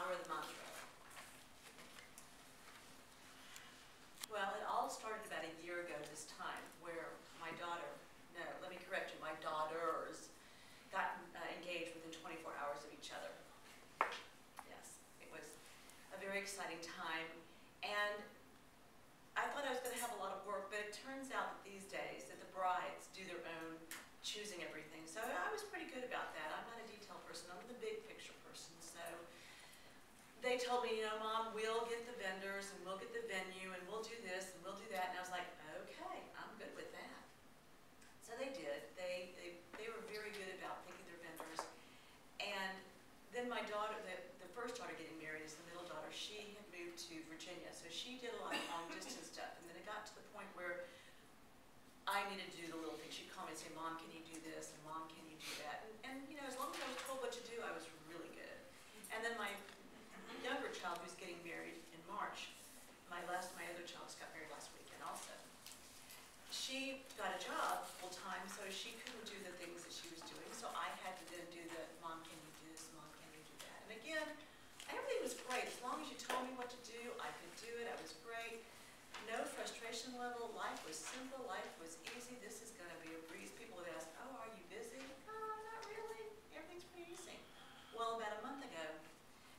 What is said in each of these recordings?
power of the mantra? Well, it all started about a year ago this time, where my daughter, no, let me correct you, my daughters got engaged within 24 hours of each other. Yes, it was a very exciting time, and I thought I was going to have a lot of work, but it turns out that these days that the brides do their own choosing everything. So I was pretty good about that. I'm not a detail person. I'm the big picture person. So they told me, you know, Mom, we'll get the vendors and we'll get the venue and we'll do this and we'll do that. And I was like, okay, I'm good with that. So they did. They were very good about picking their vendors. And then my daughter, the first daughter getting married is the middle daughter. She had moved to Virginia. So she did a lot of long distance stuff. And then it got to the point where I needed to do the little things. She'd call me and say, Mom, can you do this? And Mom, can you do that? And you know, as long as I was told what to do, I was really good. And then my younger child, who's getting married in March, my other child just got married last weekend also. She got a job full time, so she couldn't do the things that she was doing. So I had to then do the, Mom, can you do this? Mom, can you do that? And again, everything was great. As long as you told me what to do, I could do it. I was great. No frustration level. Life was simple. Life was easy. This is going to be a breeze. People would ask, oh, are you busy? Oh, not really. Everything's pretty easy. Well, about a month ago,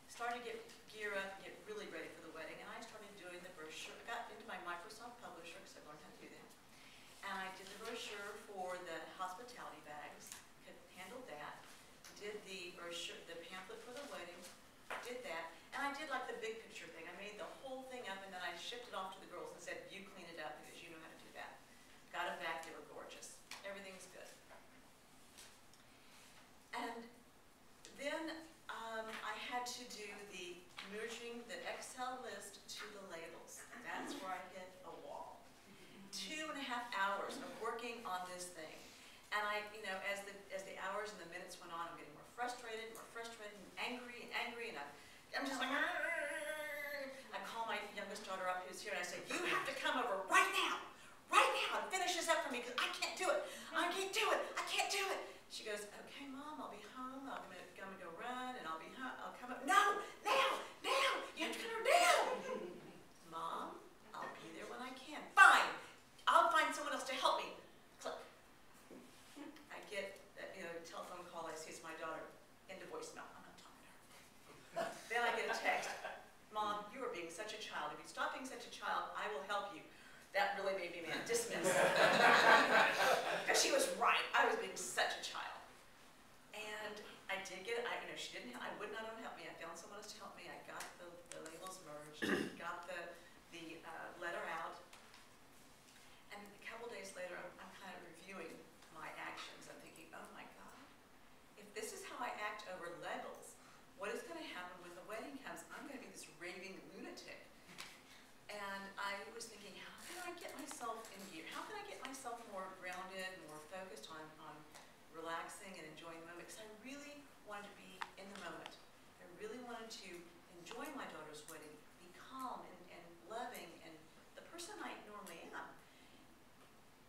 started to gear up, get really ready for the wedding, and I started doing the brochure. I got into my Microsoft Publisher because I learned how to do that. And I did the brochure for the hospitality bags, handled that, did the brochure, the pamphlet for the wedding, did that, and I did like the big picture thing. I made the whole thing up, and then I shipped it off to the girls and said, you clean it up because you know how to do that. Got them back, they were gorgeous. Everything's good. And then I had to do the merging the Excel list to the labels. That's where I hit a wall. 2.5 hours of working on this thing. And I, you know, as the hours and the minutes went on, I'm getting more frustrated and angry, and I'm just like, I call my youngest daughter up who's here and I say, you have to come over right now, and finish this up for me because I can't do it. I can't do it. She goes, okay, Mom, I'll be home. I'm gonna go run and I'll be home. I'll come up. No, now, you have to come over now. Mom, I'll be there when I can. Fine, I'll find someone else to help me. Click. I get a telephone call. I see it's my daughter. Into voicemail. I'm not talking to her. Then I get a text. Mom, you are being such a child. If you stop being such a child, I will help you. That really made me mad. Dismiss. Because she was right. I was being such a child. And I did get it. She didn't. I would not help me. I found someone else to help me. I got the labels merged. Got the letter out. And a couple days later, I'm kind of reviewing my actions. I'm thinking, oh my God, if this is how I act over labels, what is going to happen when the wedding comes? I'm going to be this raving lunatic. And I was thinking, how can I get myself in gear? How can I get myself more grounded, more focused on relaxing and enjoying the moment? Because I really wanted to be in the moment. I really wanted to enjoy my daughter's wedding, be calm and loving and the person I normally am.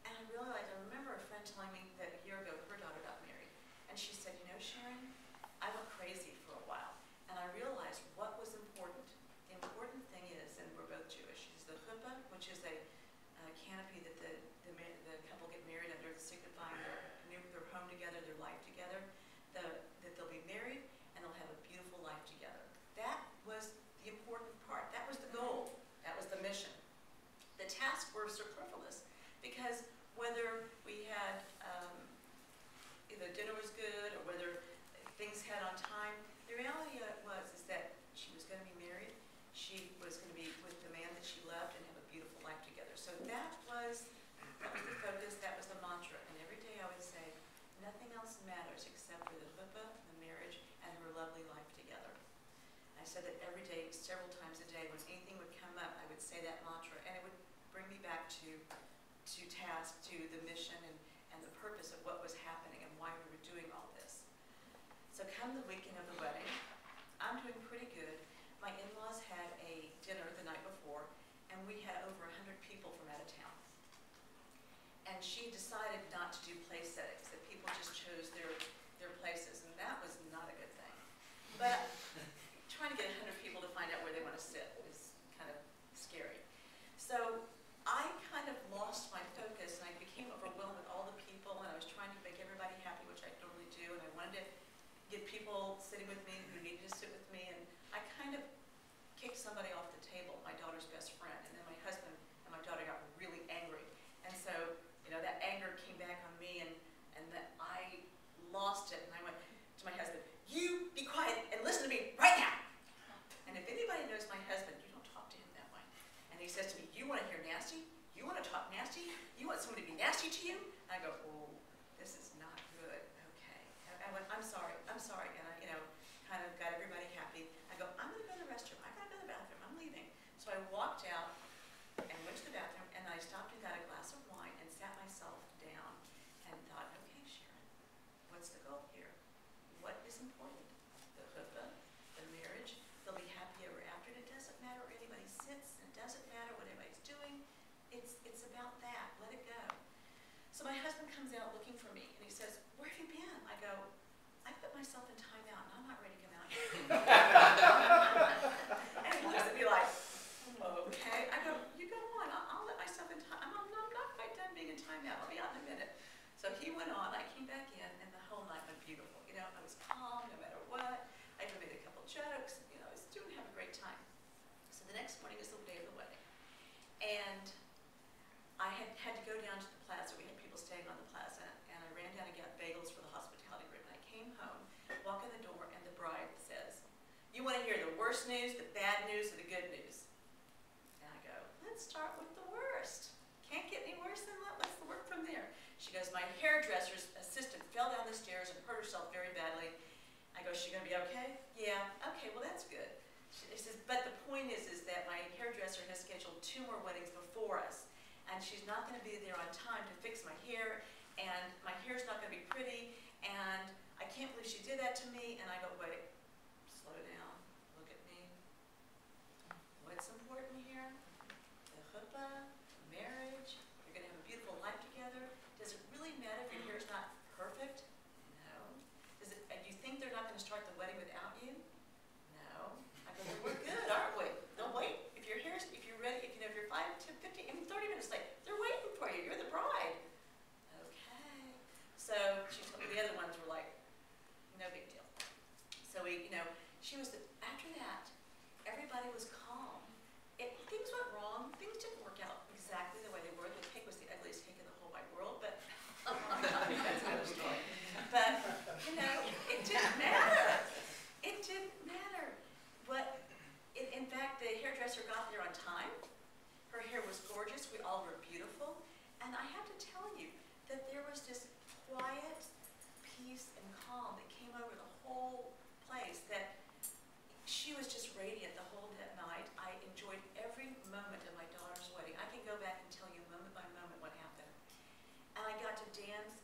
And I realized, I remember a friend telling me that a year ago her daughter got married. And she said, you know, Sharon, I went crazy for a while. And I realized what was important. The important thing is, and we're both Jewish, is the chuppah, which is a canopy that the couple get married under, signifying their home together, their life together, that they'll be married and they'll have a beautiful life together. That was the important part. That was the goal. That was the mission. The tasks were superfluous because whether we had either dinner was good or whether things had on time, the reality of it is that she was going to be married. She was going to be with the man that she loved and have a beautiful life together. So that was the focus, that was the mantra. And every day I would say, nothing else matters except for the chuppah, the marriage, and her lovely life together. I said that every day, several times a day, when anything would come up, I would say that mantra, and it would bring me back to task, to the mission, and the purpose of what was happening and why we were doing all this. So come the weekend of the wedding, I'm doing pretty good. My in-laws had a dinner the night before, and we had over 100 people from out of town. And she decided not to do place settings, that people just chose their places, and that was not a good thing. But trying to get 100 somebody off the table, my daughter's best friend, and then my husband and my daughter got really angry. And so, that anger came back on me, and that I lost it, and I went to my husband, you be quiet and listen to me right now. And if anybody knows my husband, you don't talk to him that way. And he says to me, you want to hear nasty? You want to talk nasty? You want somebody to be nasty to you? And I go, oh, this is not good. Okay. And I went, I'm sorry. And I, kind of got everybody happy. I go, I'm going to go to the restroom. I got to go to the bathroom. I'm leaving. So I walked out and went to the bathroom, and I stopped and got a glass of wine and sat myself down and thought, okay, Sharon, what's the goal here? What is important? The chuppah, the marriage, they'll be happy ever after. And it doesn't matter where anybody sits, and it doesn't matter what anybody's doing. It's about that. Let it go. So my husband comes out looking for me, and he says, where have you been? I go, I put myself in timeout, and I'm not ready to come out here. And he looks at me like, okay. I go, you go on. I'll let myself in time. I'm not quite done being in timeout. I'll be out in a minute. So he went on. I came back in, and the whole night went beautiful. I was calm no matter what. I even made a couple jokes. I was having a great time. So the next morning is the day of the wedding. And I had to go down to the plaza. We had people staying on the plaza. And I ran down and got bagels for the hospitality group. And I came home, walk in the door, and the bride says, you want to hear the worst news, the bad news, or the good news? And I go, let's start with the worst. Can't get any worse than that. Let's work from there. She goes, my hairdresser's assistant fell down the stairs and hurt herself very badly. I go, is she going to be okay? Yeah. Okay, well, that's good. She says, but the point is that my hairdresser has scheduled 2 more weddings before us, and she's not going to be there on time to fix my hair, and my hair's not going to be pretty, and I can't believe she did that to me. And I go, wait, slow down, look at me. What's important here? The chuppah, marriage, you're going to have a beautiful life together. Does it really matter if your hair's not perfect? No. And you think they're not going to start the wedding without you? No. I go, we're good, aren't we? They'll wait. If you're ready, if you're 5 to 15, even 30 minutes late, they're waiting for you. You're the bride. Okay. So she told me, the other ones were like, no big deal. So after that, everybody was calm. Things went wrong. Things didn't work out exactly the way they were. The cake was the ugliest cake in the whole wide world, but that's another story. But, it didn't matter. It didn't matter. In fact, the hairdresser got there on time. Her hair was gorgeous. We all were beautiful. And I have to tell you that there was this quiet peace and calm that came over the whole place, that she was just radiant the whole night. I enjoyed every moment of my daughter's wedding. I can go back and tell you moment by moment what happened. And I got to dance